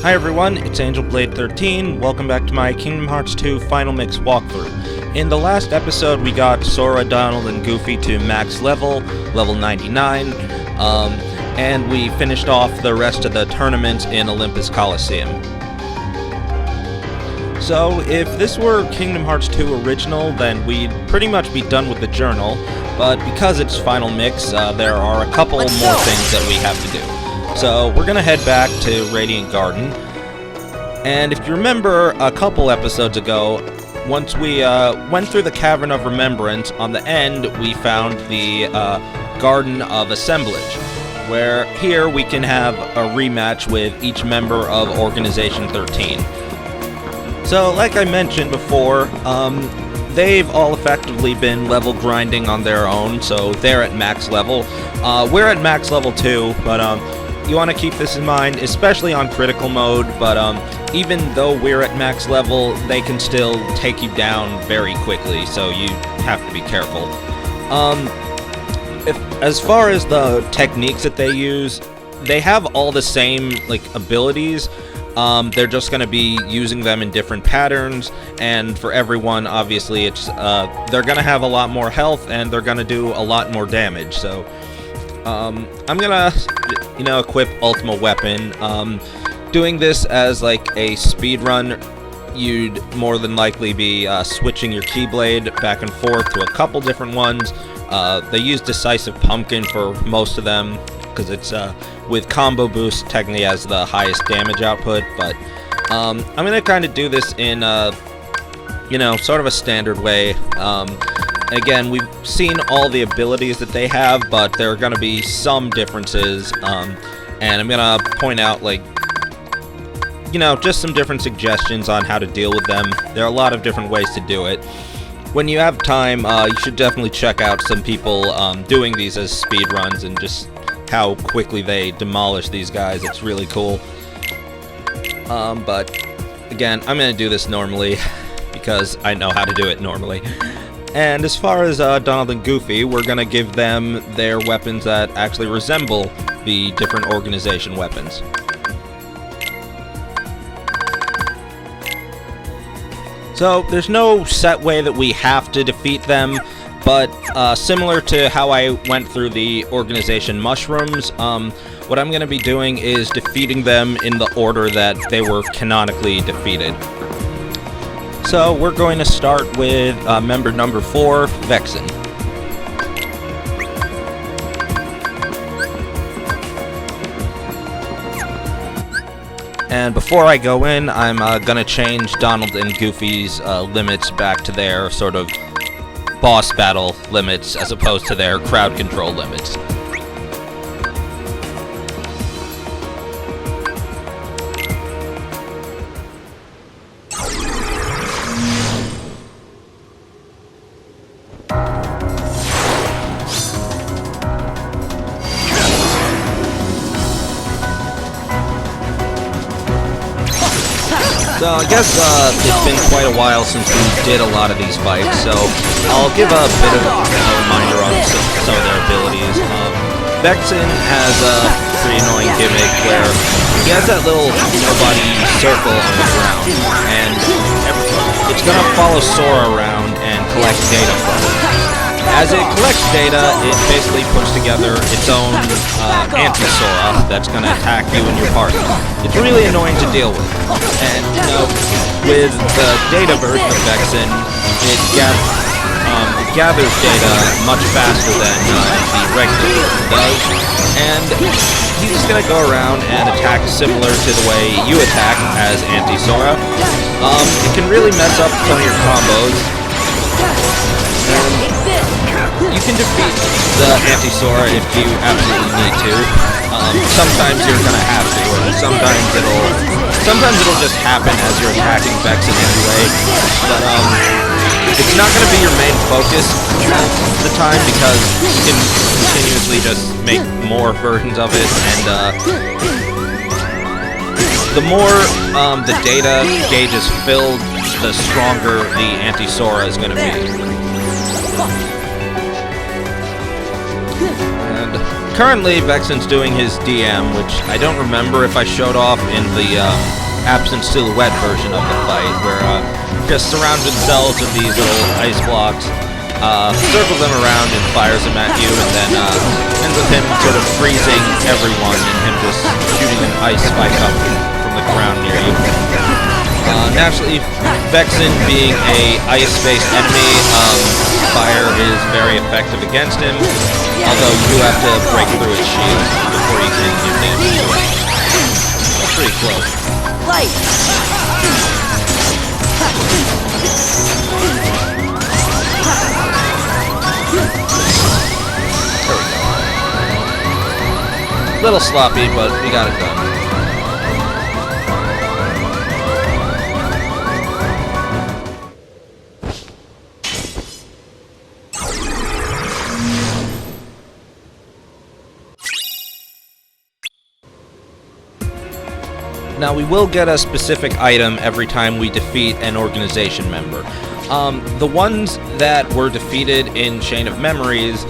Hi everyone, it's AngelBlade13. Welcome back to my Kingdom Hearts 2 Final Mix walkthrough. In the last episode, we got Sora, Donald, and Goofy to max level 99, and we finished off the rest of the tournament in Olympus Coliseum. So, if this were Kingdom Hearts 2 original, then we'd pretty much be done with the journal, but because it's Final Mix, there are a couple more things that we have to do. So, we're gonna head back to Radiant Garden, and if you remember a couple episodes ago, once we went through the Cavern of Remembrance, on the end we found the Garden of Assemblage, where here we can have a rematch with each member of Organization XIII. So, like I mentioned before, they've all effectively been level grinding on their own, so they're at max level. We're at max level too, but you want to keep this in mind, especially on critical mode, but even though we're at max level, they can still take you down very quickly, so you have to be careful. As far as the techniques that they use, they have all the same abilities. They're just going to be using them in different patterns, and for everyone, obviously, it's they're going to have a lot more health, and they're going to do a lot more damage, so I'm gonna, equip Ultima Weapon. Doing this as a speed run, you'd more than likely be switching your Keyblade back and forth to a couple different ones. They use Decisive Pumpkin for most of them, because it's with combo boost technically has the highest damage output, but I'm gonna kind of do this in sort of a standard way. Again, we've seen all the abilities that they have, but there are going to be some differences, and I'm going to point out, just some different suggestions on how to deal with them. There are a lot of different ways to do it. When you have time, you should definitely check out some people doing these as speed runs and just how quickly they demolish these guys. It's really cool. But, again, I'm going to do this normally because I know how to do it normally. And as far as Donald and Goofy, we're going to give them their weapons that actually resemble the different organization weapons. So, there's no set way that we have to defeat them, but similar to how I went through the organization mushrooms, what I'm going to be doing is defeating them in the order that they were canonically defeated. So, we're going to start with member number 4, Vexen. And before I go in, I'm going to change Donald and Goofy's limits back to their sort of boss battle limits as opposed to their crowd control limits. So I guess it's been quite a while since we did a lot of these fights, so I'll give a bit of a reminder on some of their abilities. Vexen has a pretty annoying gimmick where he has that little nobody circle on the ground, and it's going to follow Sora around and collect data from it. As it collects data, it basically puts together its own anti-Sora that's going to attack you and your party. It's really annoying to deal with. And, with the data version of Vexen, it gathers data much faster than the regular version does. And he's just going to go around and attack similar to the way you attack as anti-Sora. It can really mess up some of your combos. You can defeat the anti-Sora if you absolutely need to. Sometimes you're gonna have to, and sometimes it'll just happen as you're attacking Vexen anyway. But it's not gonna be your main focus most of the time because you can continuously just make more versions of it, and the more the data gauge is filled, the stronger the anti-Sora is gonna be. currently, Vexen's doing his DM, which I don't remember if I showed off in the absent silhouette version of the fight, where he just surrounds himself with these little ice blocks, circles them around and fires them at you, and then ends with him sort of freezing everyone and him just shooting an ice spike up from the ground near you. Naturally, Vexen being a ice-based enemy, fire is very effective against him, although you do have to break through its shield before you can do damage to it. That's pretty close. Light. There we go. Little sloppy, but we got it done. Now, we will get a specific item every time we defeat an organization member. The ones that were defeated in Chain of Memories,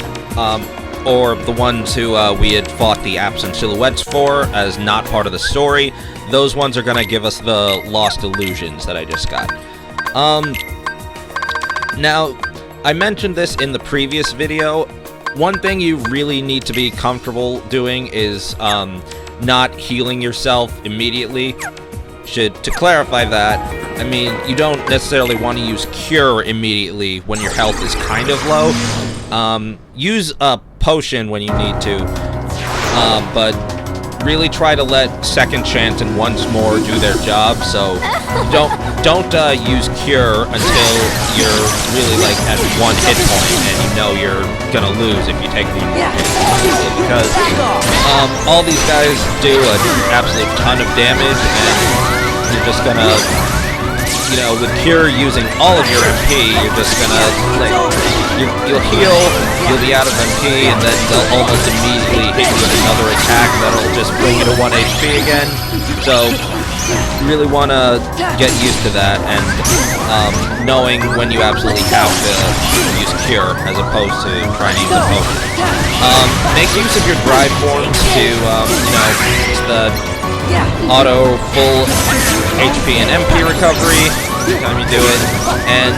or the ones who we had fought the absent silhouettes for as not part of the story, those ones are going to give us the lost illusions that I just got. Now, I mentioned this in the previous video. One thing you really need to be comfortable doing is not healing yourself immediately. To clarify that, I mean, you don't necessarily want to use Cure immediately when your health is kind of low. Use a potion when you need to, but really try to let Second Chance and Once More do their job, so don't use Cure until you're really like at 1 hit point and you know you're gonna lose if you take the hit, because all these guys do an absolute ton of damage, and you're just gonna, you know, with Cure using all of your MP, you're just gonna, like, you'll heal, you'll be out of MP, and then they'll almost immediately hit you with another attack that'll just bring you to 1 HP again. So you really want to get used to that, and knowing when you absolutely have to use Cure as opposed to trying to use a potion. Make use of your drive forms to, you know, it's the auto full HP and MP recovery every time you do it, and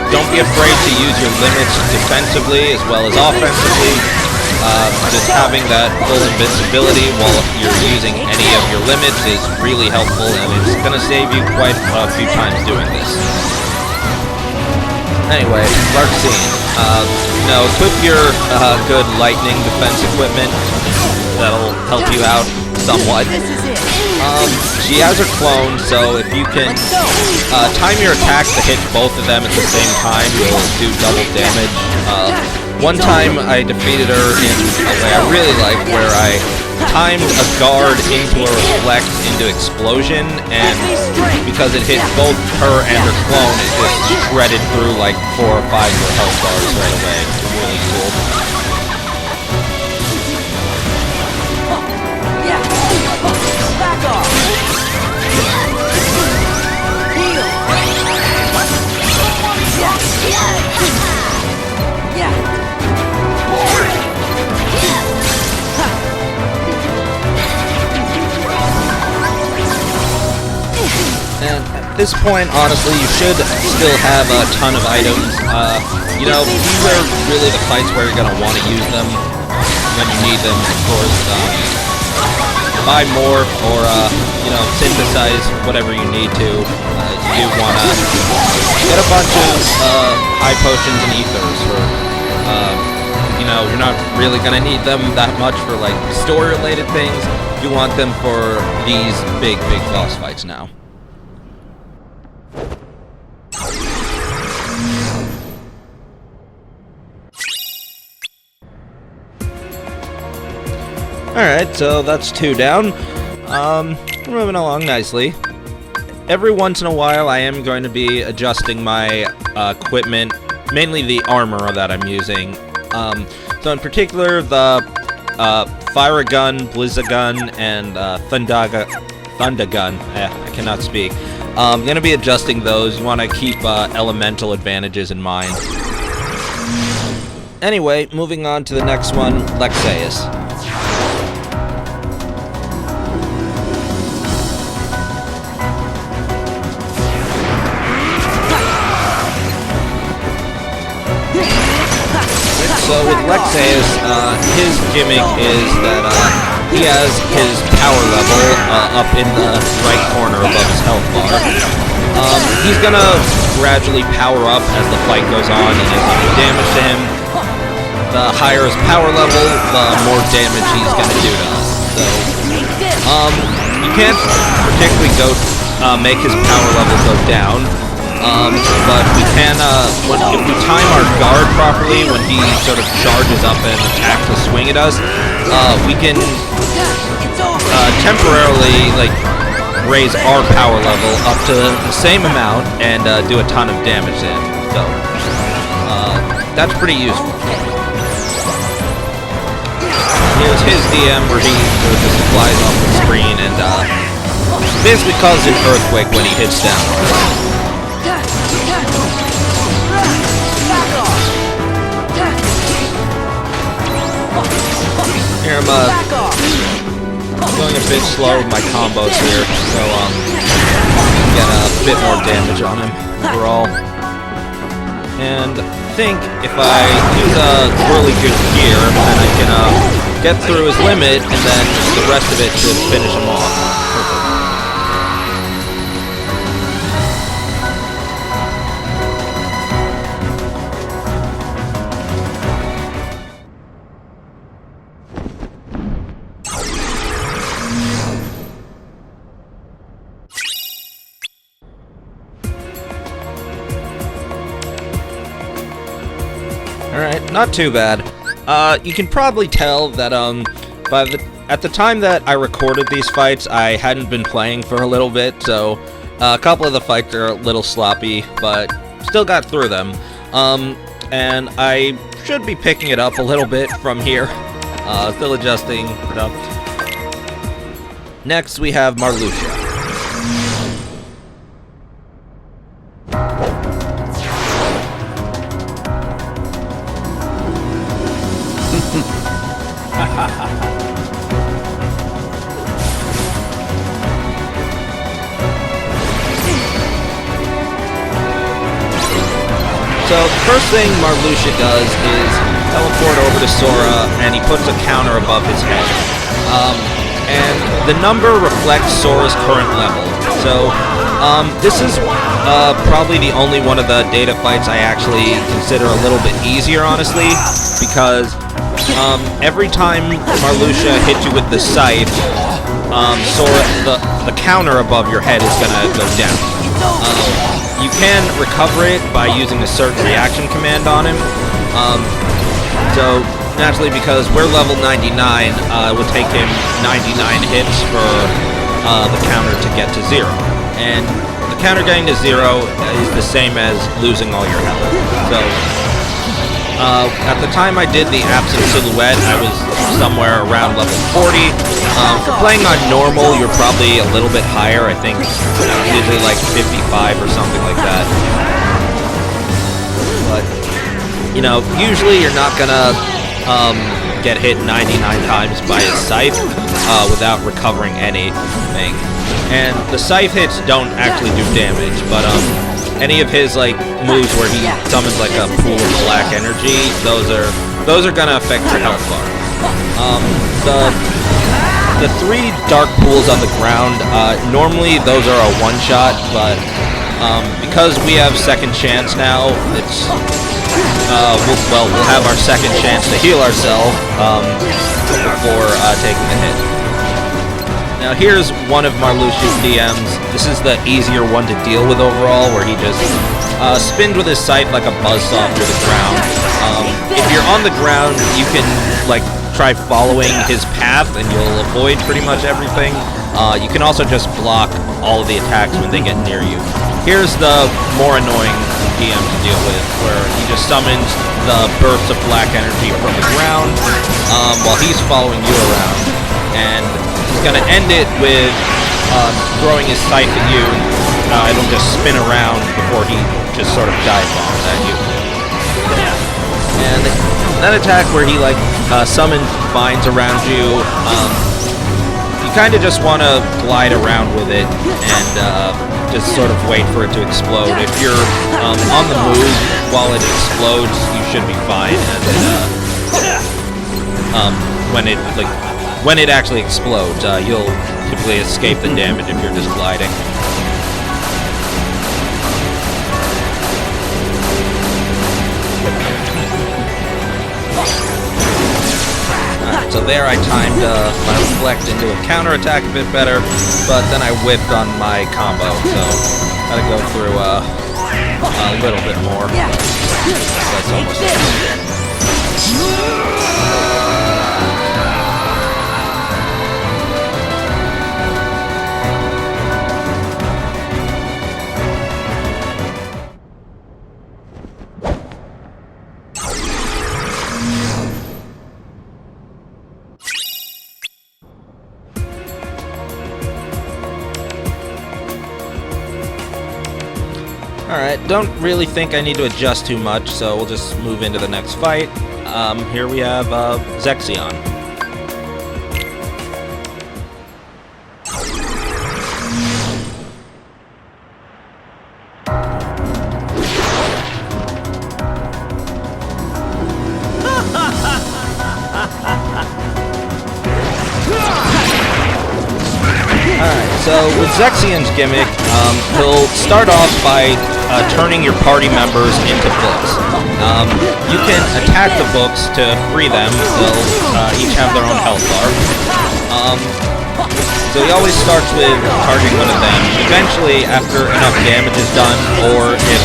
don't be afraid to use your limits defensively as well as offensively. Just having that full invincibility while you're using any of your limits is really helpful, and it's going to save you quite a few times doing this. Anyway, Larxene. You know, equip your good lightning defense equipment. That'll help you out somewhat. She has her clone, so if you can time your attacks to hit both of them at the same time, you'll do double damage. One time I defeated her in a way I really like, where I timed a guard into a reflect into explosion, and because it hit both her and her clone, it just shredded through like 4 or 5 of her health bars right away. It was really cool. Back off! And at this point, honestly, you should still have a ton of items. You know, these are really the fights where you're going to want to use them when you need them, of course. Buy more, or, you know, synthesize whatever you need to. You do want to get a bunch of high potions and ethers for, you know, you're not really going to need them that much for, like, story-related things. You want them for these big boss fights now. Alright, so that's 2 down. We're moving along nicely. Every once in a while, I am going to be adjusting my equipment, mainly the armor that I'm using. So in particular, the Fire Gun, Blizza Gun, and Thunder Gun. I cannot speak. I'm going to be adjusting those. You want to keep elemental advantages in mind. Anyway, moving on to the next one, Lexaeus. So with Lexaeus, his gimmick is that he has his power level up in the right corner above his health bar. He's gonna gradually power up as the fight goes on, and as you do damage to him, the higher his power level, the more damage he's gonna do to us. So, you can't particularly make his power level go down. But we can, if we time our guard properly, when he sort of charges up and attacks the swing at us, we can temporarily, like, raise our power level up to the same amount and do a ton of damage to him. So, that's pretty useful. Here's his DM where he sort of just flies off the screen and basically causes an earthquake when he hits down. Here I'm going a bit slow with my combos here, so get a bit more damage on him overall. And I think if I use a really good gear, then I can get through his limit, and then the rest of it should finish him off. Alright, not too bad. You can probably tell that, at the time that I recorded these fights, I hadn't been playing for a little bit, so a couple of the fights are a little sloppy, but still got through them. And I should be picking it up a little bit from here. Still adjusting. Next, we have Marluxia. So, the first thing Marluxia does is teleport over to Sora, and he puts a counter above his head. And the number reflects Sora's current level. So, this is probably the only one of the data fights I actually consider a little bit easier, honestly, because every time Marluxia hits you with the scythe, Sora, the counter above your head is gonna go down. You can recover it by using a certain reaction command on him. So, naturally, because we're level 99, it would take him 99 hits for the counter to get to 0. And the counter getting to 0 is the same as losing all your health. So, at the time I did the absent silhouette, I was somewhere around level 40. For playing on normal, you're probably a little bit higher. I think usually like 55 or something like that. But, you know, usually you're not gonna get hit 99 times by a scythe without recovering anything. And the scythe hits don't actually do damage, but any of his like moves where he summons like a pool of black energy, those are gonna affect your health bar. The 3 dark pools on the ground, normally those are a one-shot, but because we have second chance now, it's we'll have our second chance to heal ourselves before taking the hit. Now here's one of Marluxia's DMs. This is the easier one to deal with overall, where he just spins with his scythe like a buzzsaw through the ground. If you're on the ground, you can like try following his path and you'll avoid pretty much everything. You can also just block all of the attacks when they get near you. Here's the more annoying DM to deal with, where he just summons the bursts of black energy from the ground while he's following you around. And he's going to end it with throwing his scythe at you. It'll just spin around before he just sort of dive bombs at you. And That attack where he, like, summons vines around you, you kind of just want to glide around with it and just sort of wait for it to explode. If you're on the move while it explodes, you should be fine. And when it actually explodes, you'll typically escape the damage if you're just gliding. So there I timed my reflect into a counterattack a bit better, but then I whiffed on my combo, so gotta go through a little bit more. That's almost it. Alright, don't really think I need to adjust too much, so we'll just move into the next fight. Here we have Zexion. So with Zexion's gimmick, he'll start off by turning your party members into books. You can attack the books to free them. They'll each have their own health bar. So he always starts with targeting one of them. Eventually, after enough damage is done, or if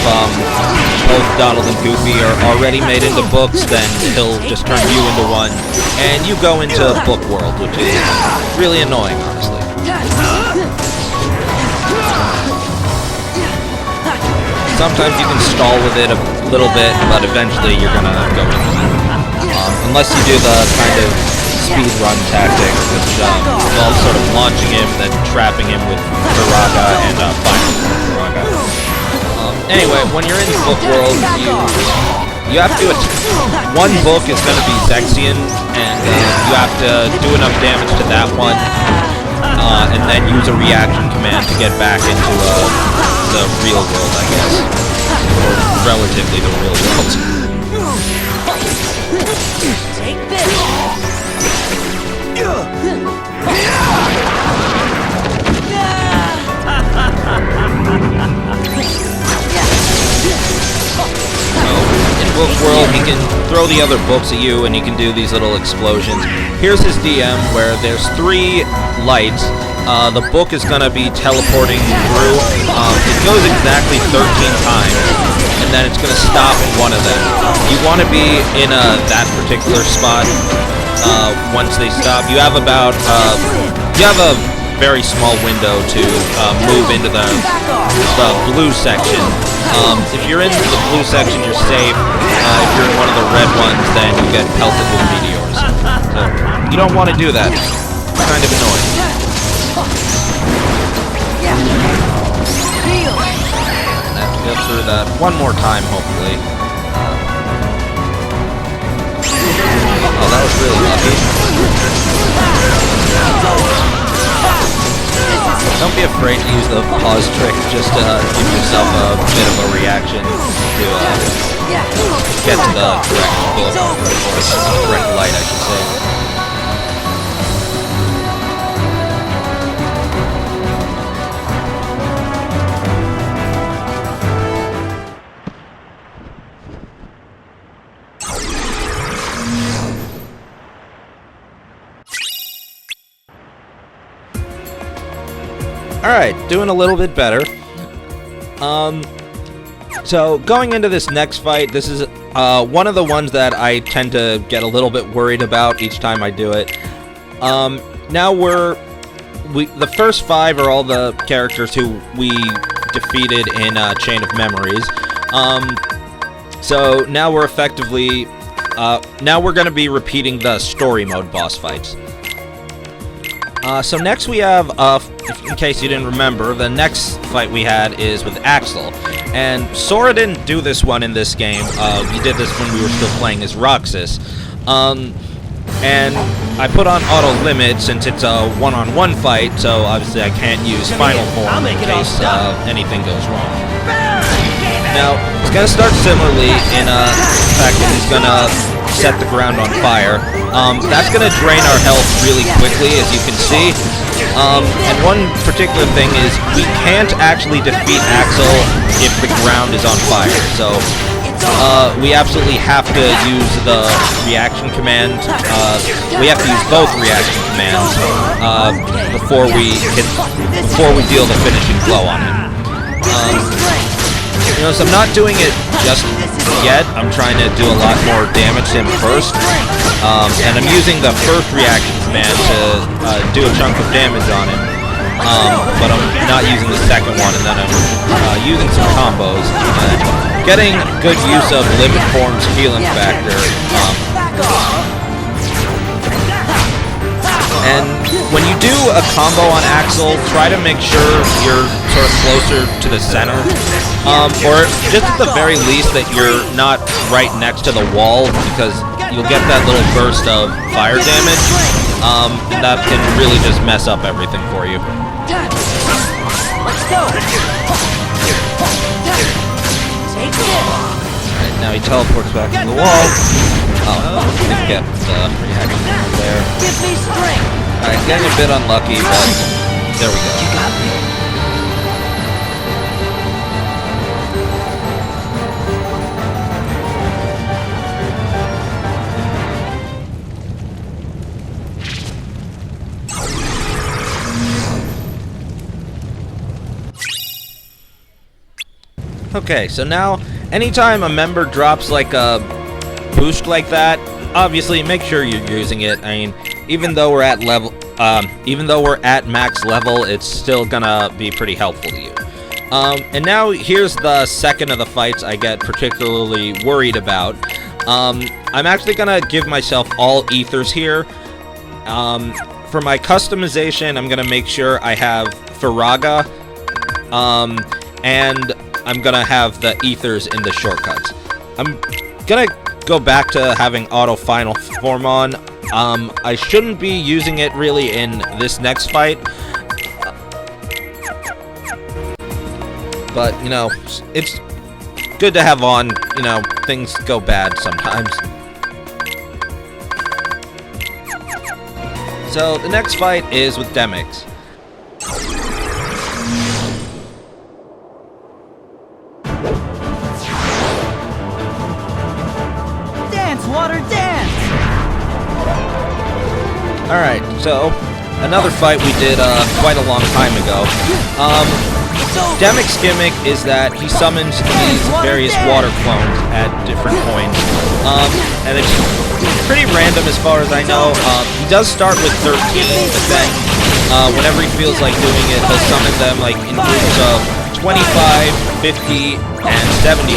both Donald and Goofy are already made into books, then he'll just turn you into one, and you go into Book World, which is really annoying, honestly. Sometimes you can stall with it a little bit, but eventually you're gonna go into it. Unless you do the kind of speed run tactic, which involves sort of launching him, then trapping him with Viraga, and finally Viraga. Anyway, when you're in Book World, you have to one book is gonna be Zexion, and you have to do enough damage to that one. And then use a reaction command to get back into the real world, I guess. Or relatively the real world. Take this! In Book World, he can throw the other books at you, and he can do these little explosions. Here's his DM, where there's 3 lights. The book is going to be teleporting through. It goes exactly 13 times, and then it's going to stop in one of them. You want to be in that particular spot once they stop. You have about you have a very small window to move into the blue section. If you're in the blue section, you're safe. If you're in one of the red ones, then you get pelted with meteors. So you don't want to do that. It's kind of annoying. I have to go through that one more time, hopefully. Oh, that was really lucky. Don't be afraid to use the pause trick, just to give yourself a bit of a reaction to get to the correct book, or the correct light, I should say. Alright, doing a little bit better. So going into this next fight, this is one of the ones that I tend to get a little bit worried about each time I do it. Now the first 5 are all the characters who we defeated in Chain of Memories. So now we're effectively, now we're going to be repeating the story mode boss fights. So next we have, in case you didn't remember, the next fight we had is with Axel. And Sora didn't do this one in this game. He did this when we were still playing as Roxas. And I put on auto limit since it's a one-on-one fight, so obviously I can't use final form in case anything goes wrong. Now, it's going to start similarly in the fact that he's going to set the ground on fire. That's going to drain our health really quickly, as you can see. And one particular thing is we can't actually defeat Axel if the ground is on fire. So we absolutely have to use the reaction command. We have to use both reaction commands before we deal the finishing blow on him. You know, so I'm not doing it just yet. I'm trying to do a lot more damage to him first. And I'm using the first reaction command to do a chunk of damage on him. But I'm not using the second one, and then I'm using some combos. Getting good use of limit form's healing factor. And when you do a combo on Axel, try to make sure you're sort of closer to the center. Or just at the very least that you're not right next to the wall, because you'll get that little burst of fire damage. And that can really just mess up everything for you. Let's go. Take this. Right, now he teleports back to the wall. Oh, didn't get the reaction there. Give me strength. Alright, getting a bit unlucky, but there we go. You got me. Okay, so now, anytime a member drops like a boost like that, obviously make sure you're using it. I mean, even though we're at max level, it's still gonna be pretty helpful to you. And now here's the second of the fights I get particularly worried about. I'm actually gonna give myself all ethers here. For my customization, I'm gonna make sure I have Firaga, and I'm gonna have the ethers in the shortcuts. I'm gonna go back to having auto final form on. I shouldn't be using it really in this next fight, but you know, it's good to have on. You know, things go bad sometimes. So the next fight is with Demyx. Water dance! Alright, so another fight we did quite a long time ago. Demyx's gimmick is that he summons these various water clones at different points. And it's pretty random as far as I know. He does start with 13, but then whenever he feels like doing it, he'll summon them like in groups of 25, 50, and 75,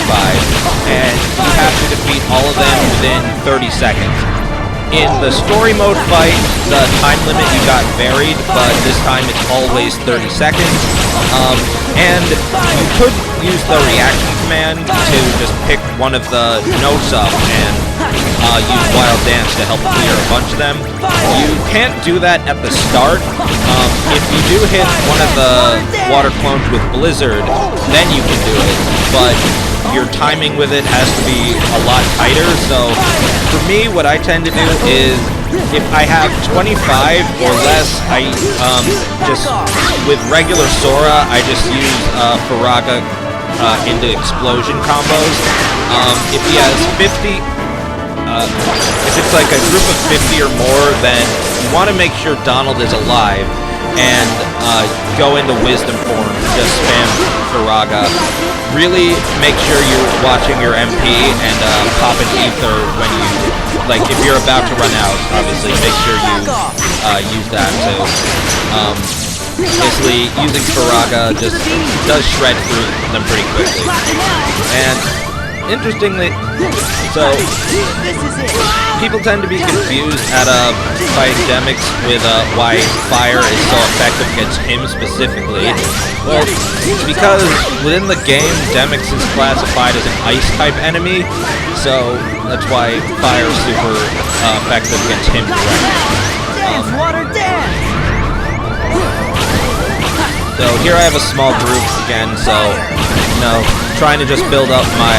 and you have to defeat all of them within 30 seconds. In the story mode fight, the time limit you got varied, but this time it's always 30 seconds. And you could use the reaction command to just pick one of the notes up and use Wild Dance to help clear a bunch of them. You can't do that at the start. If you do hit one of the water clones with Blizzard, then you can do it, but your timing with it has to be a lot tighter. So for me, what I tend to do is if I have 25 or less, I just with regular Sora, I just use Firaga into explosion combos. If he has 50, if it's like a group of 50 or more, then you want to make sure Donald is alive and go into wisdom form, just spam Firaga. Really make sure you're watching your MP and pop an ether when you, like, if you're about to run out, obviously make sure you use that. So basically using Firaga just does shred through them pretty quickly. And interestingly, so people tend to be confused at fighting Demyx with why fire is so effective against him specifically. Well, because within the game, Demyx is classified as an ice-type enemy, so that's why fire is super effective against him directly. Dance, water, dance! So here I have a small group again, so, you know, trying to just build up my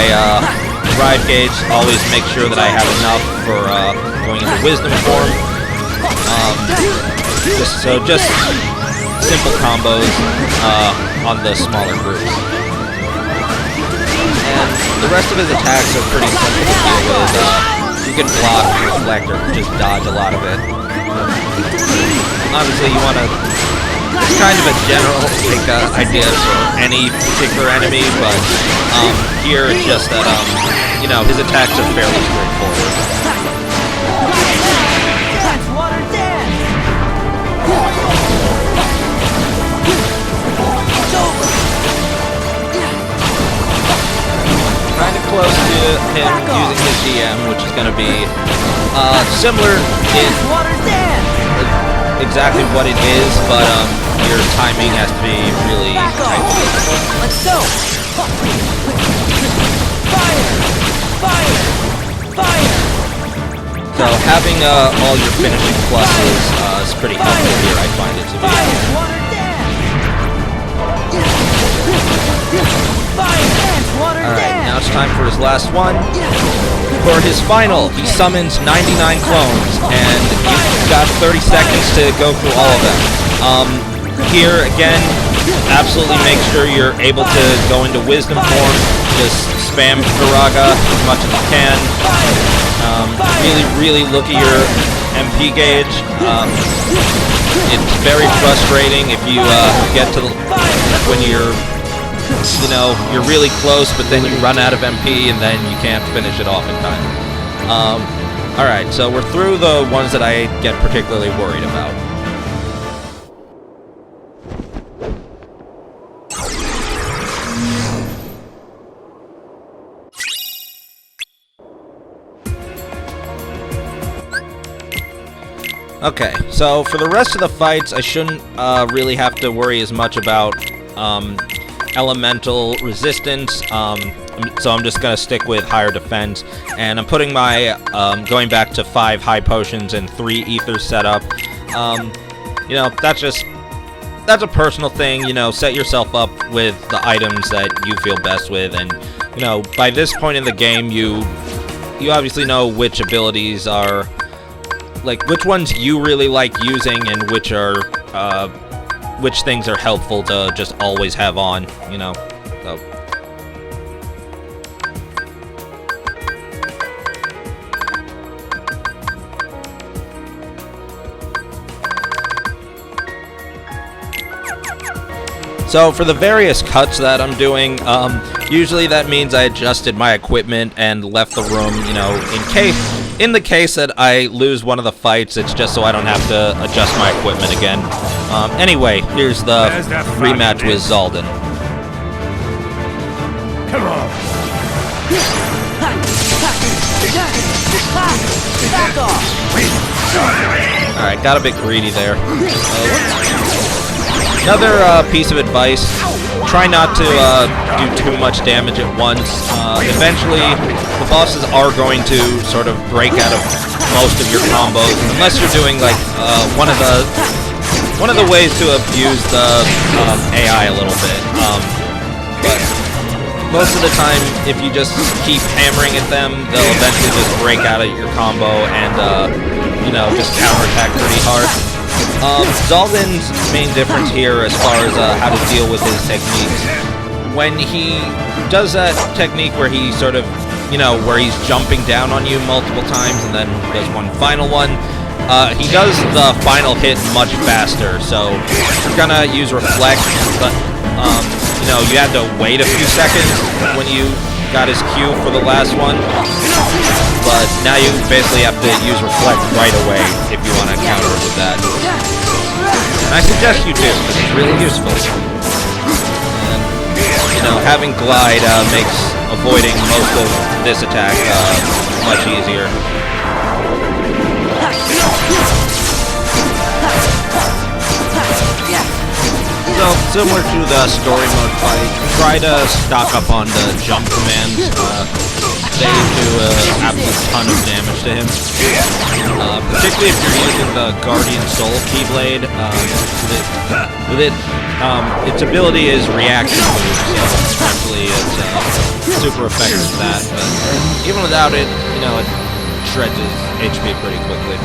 drive gauge, always make sure that I have enough for going into wisdom form. Just simple combos on the smaller groups. And the rest of his attacks are pretty simple to deal with. You can block, reflect, or just dodge a lot of it. Obviously, you want to... It's kind of a general idea for any particular enemy, but here it's just that, you know, his attacks are fairly straightforward. Dance, water, dance! Kind of close to him using his DM, which is going to be similar in exactly what it is, but your timing has to be really tight. Let's go! Fire! Fire! Fire! So having all your finishing pluses is pretty helpful here, I find it to be. Fire! Water, dance! Fire! Dance, water, dance! Alright, now it's time for his last one. For his final, he summons 99 clones, and you've got 30 seconds to go through all of them. Here, again, absolutely make sure you're able to go into wisdom form. Just spam Firaga as much as you can. Really look at your MP gauge. It's very frustrating if you get to when you're... You know, you're really close, but then you run out of MP, and then you can't finish it off in time. Alright, so we're through the ones that I get particularly worried about. Okay, so for the rest of the fights, I shouldn't really have to worry as much about elemental resistance, so I'm just gonna stick with higher defense, and I'm putting my going back to 5 high potions and 3 ethers setup. You know, that's a personal thing. You know, set yourself up with the items that you feel best with, and you know, by this point in the game, you obviously know which abilities are like which ones you really like using, and which are which things are helpful to just always have on, you know. So for the various cuts that I'm doing, usually that means I adjusted my equipment and left the room, you know, in the case that I lose one of the fights, it's just so I don't have to adjust my equipment again. Anyway, here's the rematch with Xaldin. Come on. Back off. Alright, got a bit greedy there. Another piece of advice, try not to do too much damage at once. Eventually, the bosses are going to sort of break out of most of your combos, unless you're doing like one of the ways to abuse the AI a little bit. But most of the time, if you just keep hammering at them, they'll eventually just break out of your combo and you know, just counterattack pretty hard. Xaldin's main difference here as far as how to deal with his techniques, when he does that technique where he sort of, you know, where he's jumping down on you multiple times and then does one final one, he does the final hit much faster. So you're gonna use reflect, but you know, you had to wait a few seconds when you got his Q for the last one, but now you basically have to use reflect right away if you want to counter it with that. And I suggest you do, because it's really useful. And, you you know, having glide makes avoiding most of this attack much easier. So, similar to the story mode fight, try to stock up on the jump commands. They do an absolute ton of damage to him. Particularly if you're using the Guardian Soul Keyblade. Its ability is reaction moves, so actually it's super effective at that. But even without it, you know, it shreds his HP pretty quickly.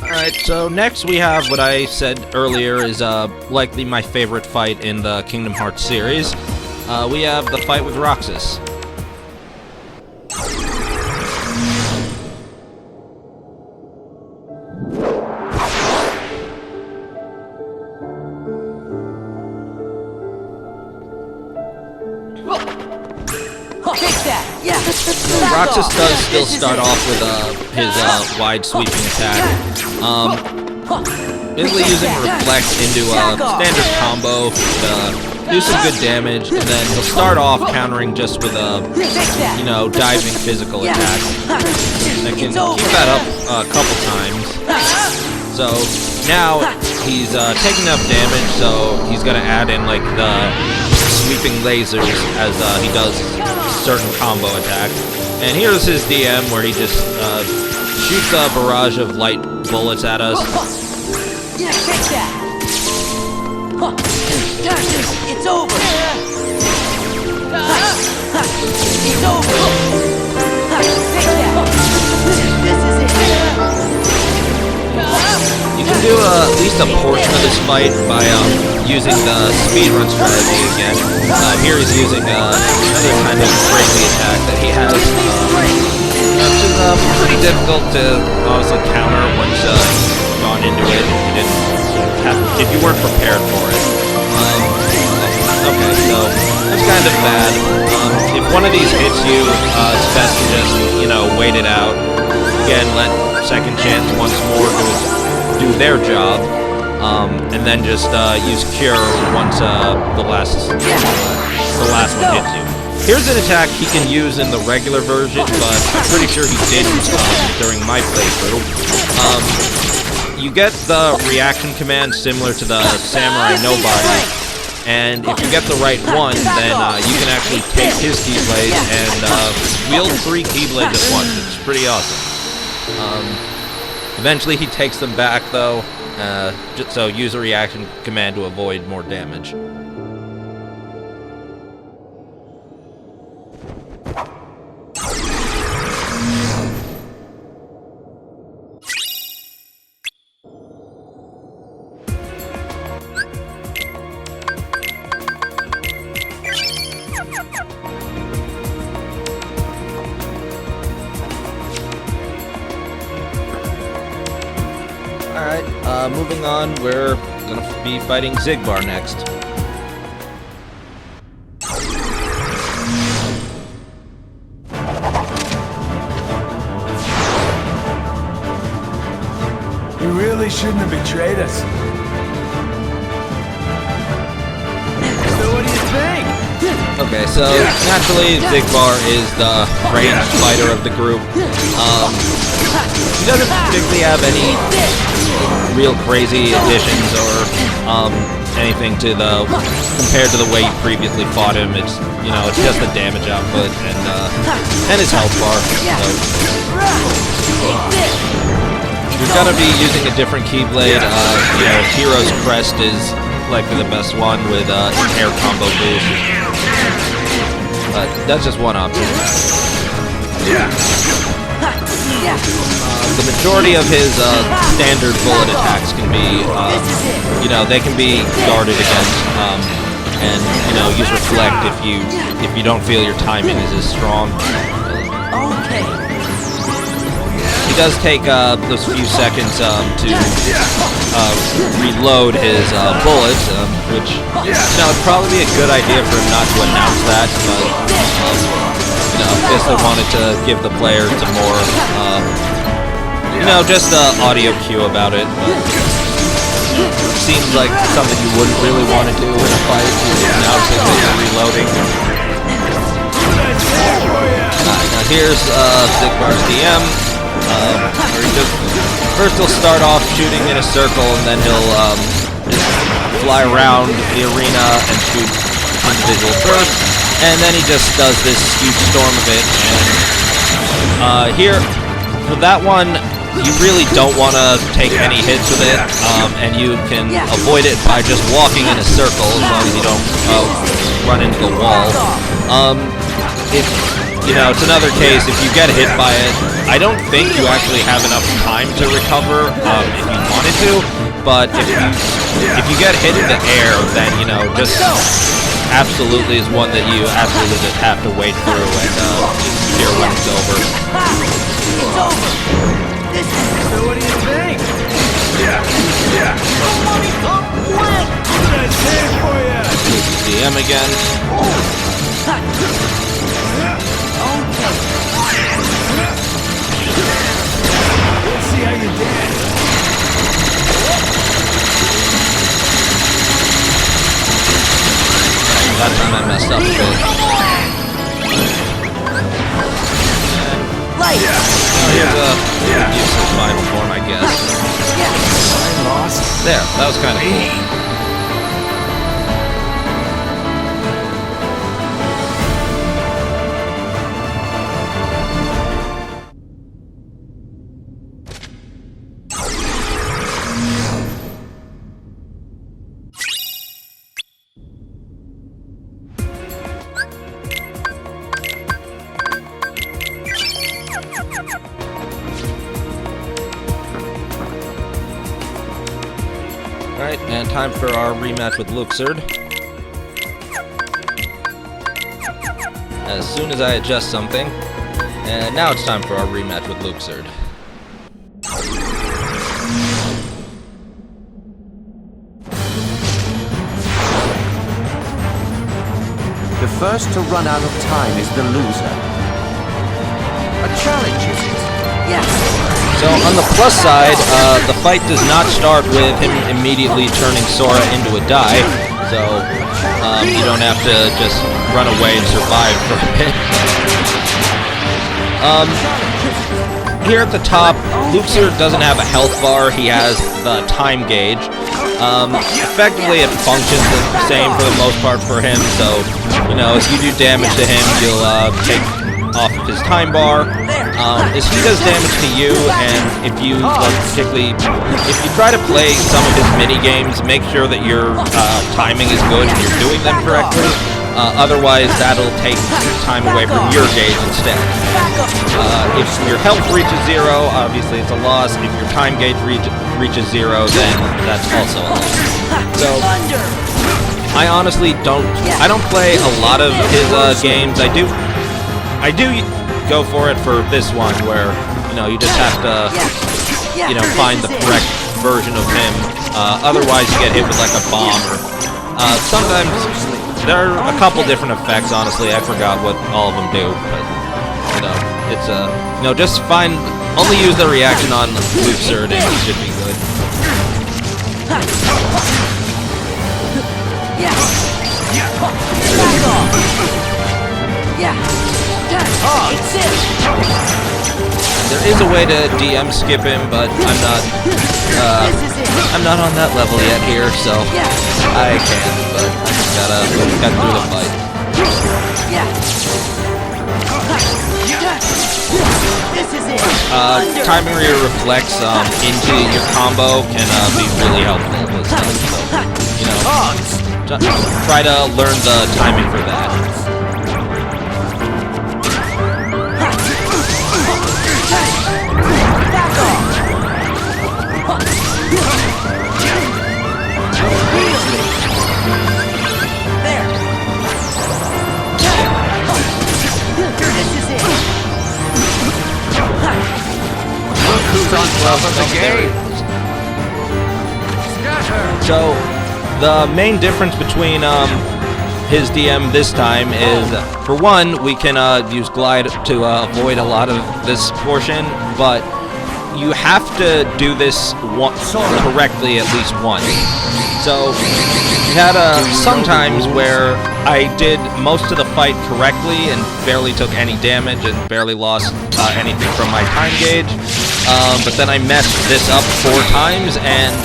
Alright, so next we have what I said earlier is likely my favorite fight in the Kingdom Hearts series. We have the fight with Roxas. Roxas does still start off with his wide sweeping attack. Basically using Reflect into a standard combo to do some good damage, and then he'll start off countering just with a, you know, diving physical attack. And can keep that up a couple times. So now he's taking enough damage, so he's gonna add in like the sweeping lasers as he does certain combo attacks. And here's his DM where he just shoots a barrage of light bullets at us. Yeah, take that! It's over! It's over! Take that! This is it! You can do at least a portion of this fight by using the speedrun strategy again. Here he's using another kind of crazy attack that he has, which is pretty difficult to honestly counter once you've gone into it if you weren't prepared for it. Okay, so that's kind of bad. If one of these hits you, it's best to just, you know, wait it out. Again, let Second Chance once more do their job, and then just use Cure once the last one hits you. Here's an attack he can use in the regular version, but I'm pretty sure he didn't during my playthrough. You get the reaction command similar to the Samurai Nobody, and if you get the right one, then you can actually take his Keyblade and wield 3 Keyblades at once. It's pretty awesome. Eventually he takes them back though, so use a reaction command to avoid more damage. Alright, moving on, we're gonna be fighting Xigbar next. You really shouldn't have betrayed us. So what do you think? Okay, so naturally Xigbar is the ranged fighter of the group. He doesn't particularly have any real crazy additions or anything to compared to the way you previously fought him. It's, you know, it's just the damage output and his health bar. So you're gonna be using a different Keyblade. You know, Hero's Crest is likely the best one with air combo boost. But that's just one option. The majority of his standard bullet attacks can be, you know, they can be guarded against, and, you know, use Reflect if you don't feel your timing is as strong. Okay. does take those few seconds to reload his bullets, which, you know, would probably be a good idea for him not to announce that, but, you know, I guess they wanted to give the players some more, you know, just audio cue about it. But seems like something you wouldn't really want to do in a fight, announcing that you're reloading. Now here's Xigbar's DM, where he just, first he'll start off shooting in a circle, and then he'll just fly around the arena and shoot individual bursts, and then he just does this huge storm of it. And here, for that one, you really don't want to take any hits with it, and you can avoid it by just walking in a circle, as long as you don't run into the wall. If, you know, it's another case, if you get hit by it, I don't think you actually have enough time to recover, if you wanted to, but if you get hit in the air, then, you know, just absolutely is one that you absolutely just have to wait through and just hear when it's over. It's over. So what do you think? DM again. Let's see how you did. That time I messed up a bit. Here's a useless final form, I guess. I lost. There, that was kind of cool. Alright, and time for our rematch with Luxord. As soon as I adjust something, and now it's time for our rematch with Luxord. The first to run out of time is the loser. A challenge, is it? Yes. So on the plus side, the fight does not start with him immediately turning Sora into a die, so you don't have to just run away and survive for a bit. Here at the top, Luxord doesn't have a health bar, he has the time gauge. Effectively it functions the same for the most part for him, so, you know, if you do damage to him, you'll take off of his time bar. If he does damage to you, and if you, particularly, if you try to play some of his mini games, make sure that your timing is good and you're doing them correctly. Otherwise, that'll take time away from your gauge instead. If your health reaches 0, obviously it's a loss. If your time gauge reaches 0, then that's also a loss. So, I honestly don't play a lot of his games. I do go for it for this one, where, you know, you just have to, you know, find the correct version of him. Otherwise, you get hit with like a bomb, or sometimes there are a couple different effects. Honestly, I forgot what all of them do, but, you know, it's you know, just only use the reaction on Luxord and it should be good. There is a way to DM skip him, but I'm not on that level yet here, so I can, but I just gotta do the fight. Timing your reflex into your combo can be really helpful with stuff, so, you know, try to learn the timing for that. Top of the there it game. is. Scatter. So, the main difference between his DM this time is, for one, we can use glide to avoid a lot of this portion, but you have to do this correctly at least once. So, we had sometimes where I did most of the fight correctly and barely took any damage and barely lost anything from my time gauge. But then I messed this up 4 times, and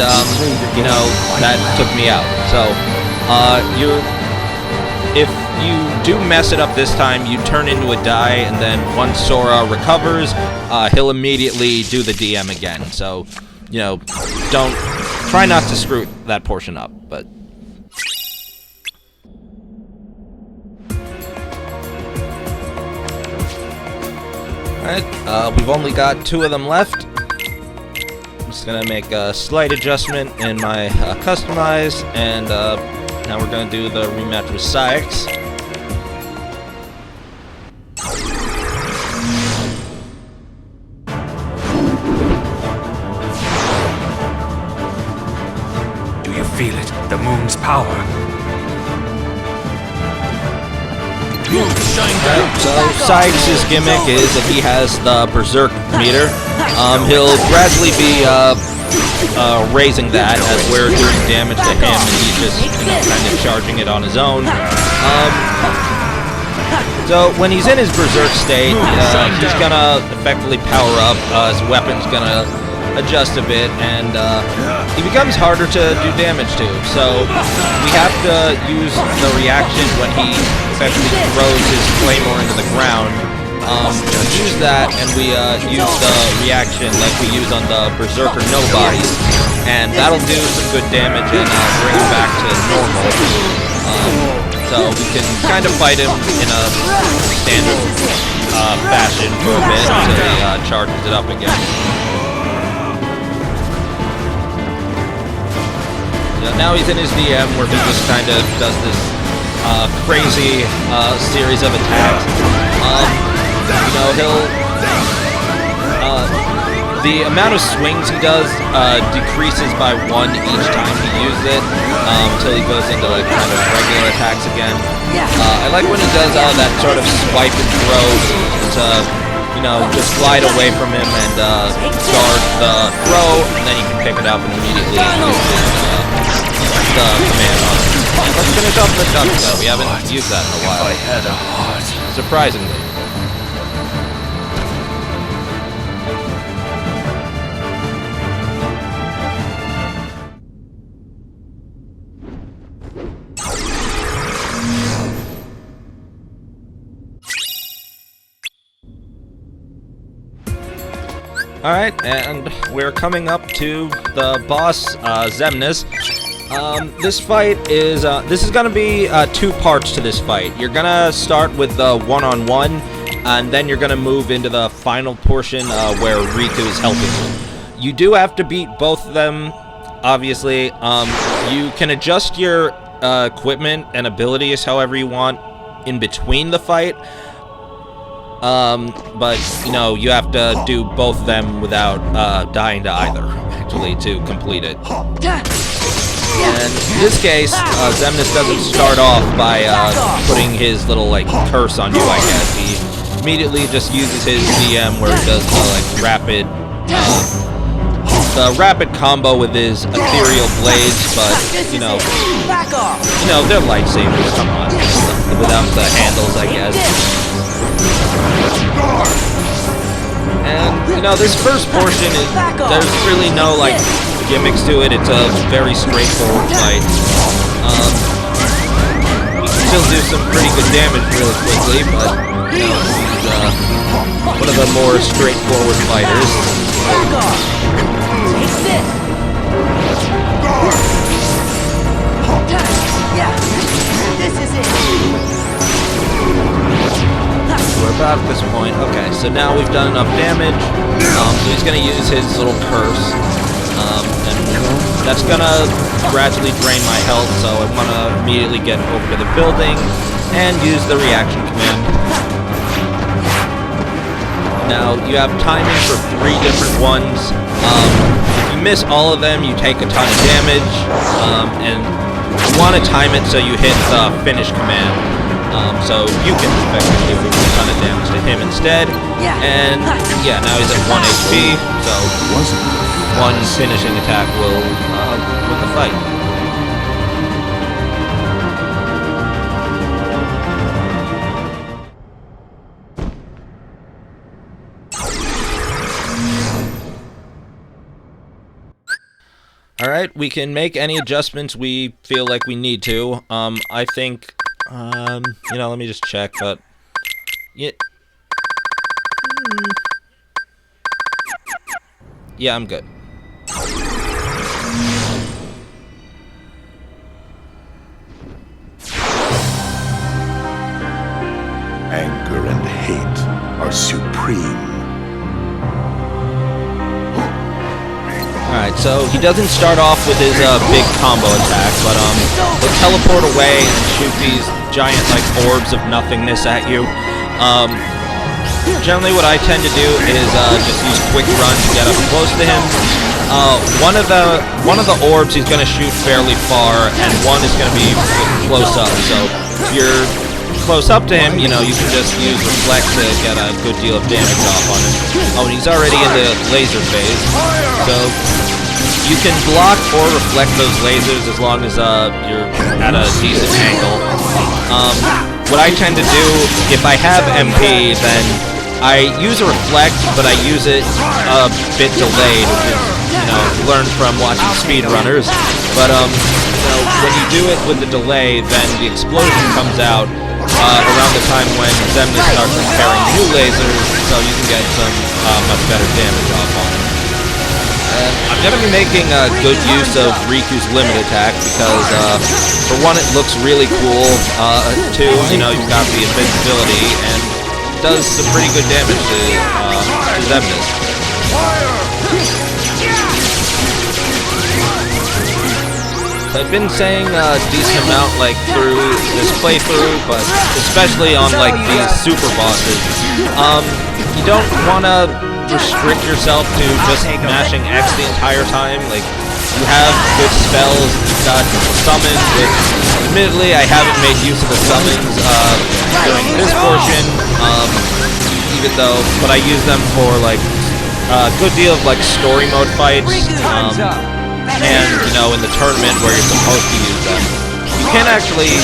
you know, that took me out. So, if you do mess it up this time, you turn into a die, and then once Sora recovers, he'll immediately do the DM again. So, you know, try not to screw that portion up. But alright, we've only got 2 of them left. I'm just gonna make a slight adjustment in my customize, and now we're gonna do the rematch with Saix. Do you feel it? The moon's power. So Saix's gimmick is that he has the berserk meter. He'll gradually be raising that as we're doing damage to him, and he's just, you know, kind of charging it on his own. So when he's in his berserk state, he's gonna effectively power up. His weapon's gonna adjust a bit, and he becomes harder to do damage to. So we have to use the reaction when he effectively throws his claymore into the ground. We use that, and we use the reaction like we use on the Berserker Nobodies, and that'll do some good damage and bring him back to normal. So we can kind of fight him in a standard fashion for a bit until he charges it up again. So now he's in his DM where he just kind of does this crazy series of attacks. You know, the amount of swings he does decreases by 1 each time he uses it, until he goes into like kind of regular attacks again. I like when he does that sort of swipe and throw to, you know, just glide away from him and guard the throw, and then you can pick it up and immediately use the command on it. Let's finish off the duck though. We haven't used that in a while. I had a heart. Surprisingly. Alright, and we're coming up to the boss, Xemnas. This fight is, this is gonna be 2 parts to this fight. You're gonna start with the one-on-one, and then you're gonna move into the final portion where Riku is helping you. You do have to beat both of them, obviously. You can adjust your equipment and abilities however you want in between the fight. But, you know, you have to do both of them without dying to either, actually, to complete it. And in this case, Xemnas doesn't start off by putting his little, like, curse on you, I guess. He immediately just uses his DM where he does the, like, rapid combo with his ethereal blades, but, you know, they're lightsabers, come on, without the handles, I guess. And, you know, this first portion is, there's really no, like, gimmicks to it. It's a very straightforward fight. You can still do some pretty good damage really quickly, but, you know, he's one of the more straightforward fighters. This is it. We're about at this point. Okay, so now we've done enough damage. So he's gonna use his little curse, and that's gonna gradually drain my health. So I want to immediately get over to the building and use the reaction command. Now, you have timing for 3 different ones. If you miss all of them, you take a ton of damage, and you want to time it so you hit the finish command, so you can effectively do a ton of damage to him instead. And yeah, now he's at 1 HP, so one finishing attack will win the fight. Alright, we can make any adjustments we feel like we need to. I think, you know, let me just check, but... Yeah, I'm good. Anger and hate are supreme. Alright, so he doesn't start off with his big combo attack, but he'll teleport away and shoot these giant like orbs of nothingness at you. Generally what I tend to do is just use quick run to get up close to him. One of the orbs he's gonna shoot fairly far, and one is gonna be close up. So if you're close up to him, you know, you can just use reflect to get a good deal of damage off on him. Oh, and he's already in the laser phase, so you can block or reflect those lasers as long as you're at a decent angle. What I tend to do, if I have MP, then I use a reflect, but I use it a bit delayed, which is, you know, learned from watching speedrunners. But you know, when you do it with the delay, then the explosion comes out around the time when Xemnas starts repairing new lasers, so you can get some much better damage off on it. I'm going to be making good use of Riku's limit attack because, for one, it looks really cool. Two, you know, you've got the invincibility and it does some pretty good damage to Xemnas. So I've been saying a decent amount, like, through this playthrough, but especially on, like, these super bosses. You don't want to restrict yourself to just mashing X the entire time. Like, you have good spells, you've got summons, which, admittedly, I haven't made use of the summons during this portion, even though, but I use them for, like, a good deal of, like, story mode fights, and, you know, in the tournament where you're supposed to use them. You can actually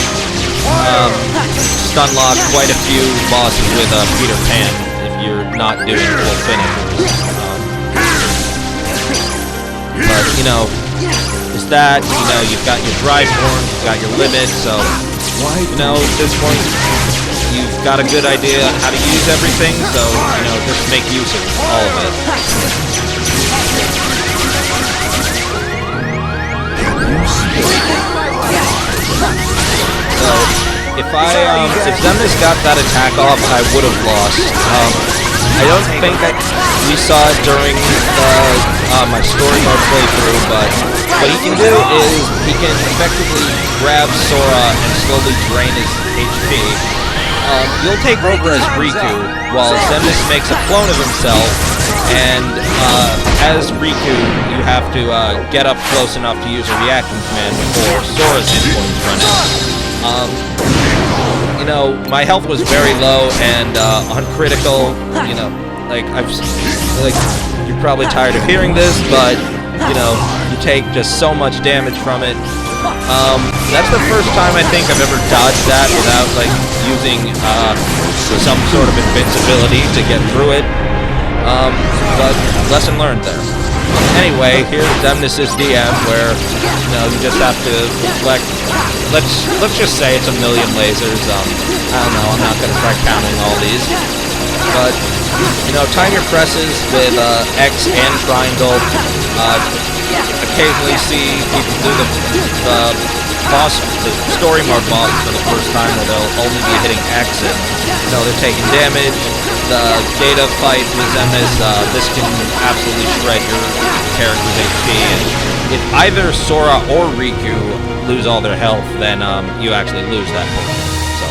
stun lock quite a few bosses with Peter Pan if you're not doing full finishers. But, you know, is that, you know, you've got your drive form, you've got your limit, so, you know, at this point, you've got a good idea on how to use everything, so, you know, just make use of all of it. So, if Xemnas got that attack off, I would have lost. I don't think that we saw it during my story mode playthrough, but what he can do is he can effectively grab Sora and slowly drain his HP. You'll take over as Riku, while Xemnas makes a clone of himself, and as Riku, you have to get up close enough to use a reaction command before Sora's influence run out. You know, my health was very low, and on critical, you know, like, you're probably tired of hearing this, but, you know, you take just so much damage from it. That's the first time I think I've ever dodged that without, like, using some sort of invincibility to get through it. But lesson learned there. Anyway, here's Xemnas' DM, where, you know, you just have to reflect. Let's just say it's 1,000,000 lasers. I don't know, I'm not gonna try counting all these. But, you know, time your presses with X and triangle. Occasionally see people do the story mode boss for the first time, where they'll only be hitting X and, you know, they're taking damage. The data fight with Xemnas, this can absolutely shred your character's HP, and if either Sora or Riku lose all their health, then you actually lose that point. So,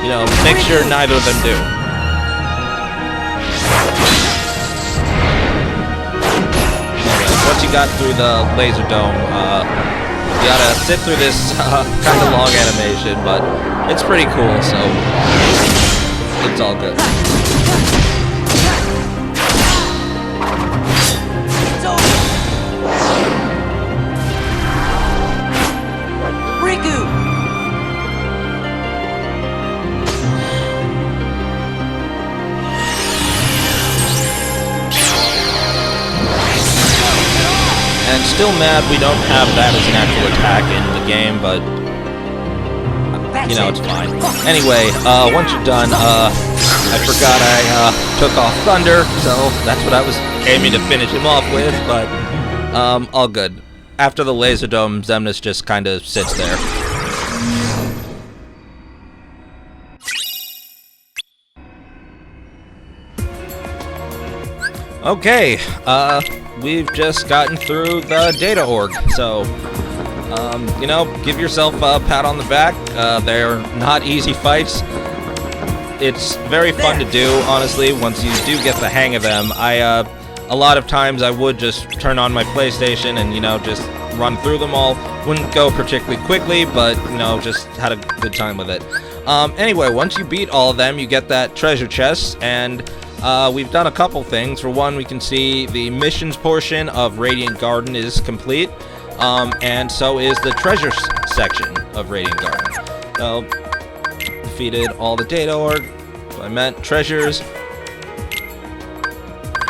you know, make sure neither of them do. once you got through the laser dome, you gotta sit through this kind of long animation, but it's pretty cool, so it's all good. It's over. Riku! And still mad we don't have that as an actual attack in the game, but you know, it's fine. Anyway, once you're done, I forgot I took off Thunder, so that's what I was aiming to finish him off with, but all good. After the laser dome, Xemnas just kind of sits there. Okay, we've just gotten through the data org, so, you know, give yourself a pat on the back. They're not easy fights. It's very fun to do, honestly, once you do get the hang of them. A lot of times I would just turn on my PlayStation and, you know, just run through them all. Wouldn't go particularly quickly, but, you know, just had a good time with it. Anyway, once you beat all of them, you get that treasure chest, and we've done a couple things. For one, we can see the missions portion of Radiant Garden is complete, and so is the treasure section of Radiant Garden. So, defeated all the data org, so I meant treasures.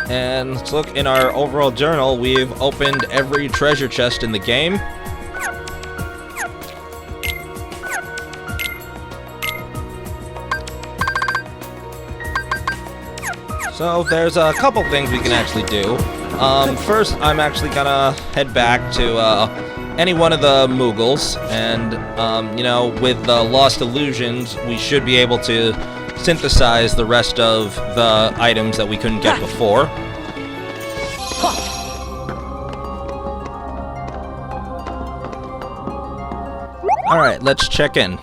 And let's look in our overall journal. We've opened every treasure chest in the game. So there's a couple things we can actually do. First, I'm actually gonna head back to any one of the Moogles, and you know, with the Lost Illusions, we should be able to synthesize the rest of the items that we couldn't get before. Alright, let's check in.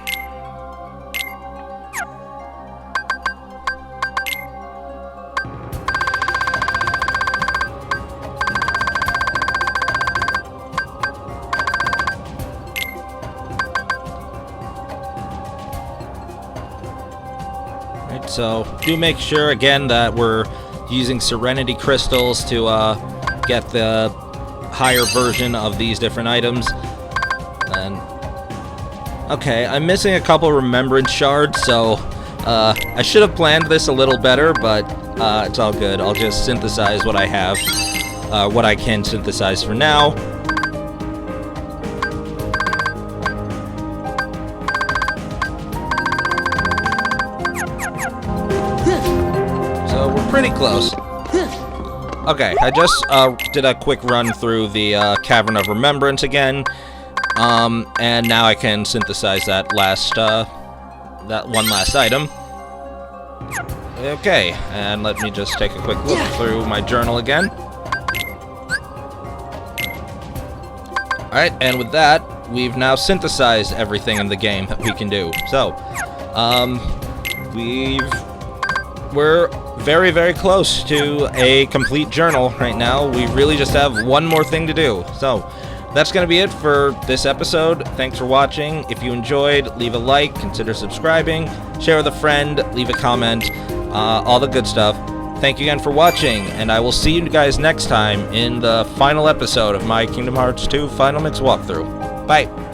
So do make sure again that we're using Serenity Crystals to get the higher version of these different items. And okay, I'm missing a couple Remembrance Shards, so I should have planned this a little better, but it's all good. I'll just synthesize what I have, what I can synthesize for now. Pretty close. Okay, I just did a quick run through the Cavern of Remembrance again, and now I can synthesize that one last item. Okay, and let me just take a quick look through my journal again. Alright, and with that, we've now synthesized everything in the game that we can do. So, we're very, very close to a complete journal right now. We really just have one more thing to do. So, that's going to be it for this episode. Thanks for watching. If you enjoyed, leave a like, consider subscribing, share with a friend, leave a comment, all the good stuff. Thank you again for watching, and I will see you guys next time in the final episode of my Kingdom Hearts 2 Final Mix walkthrough. Bye!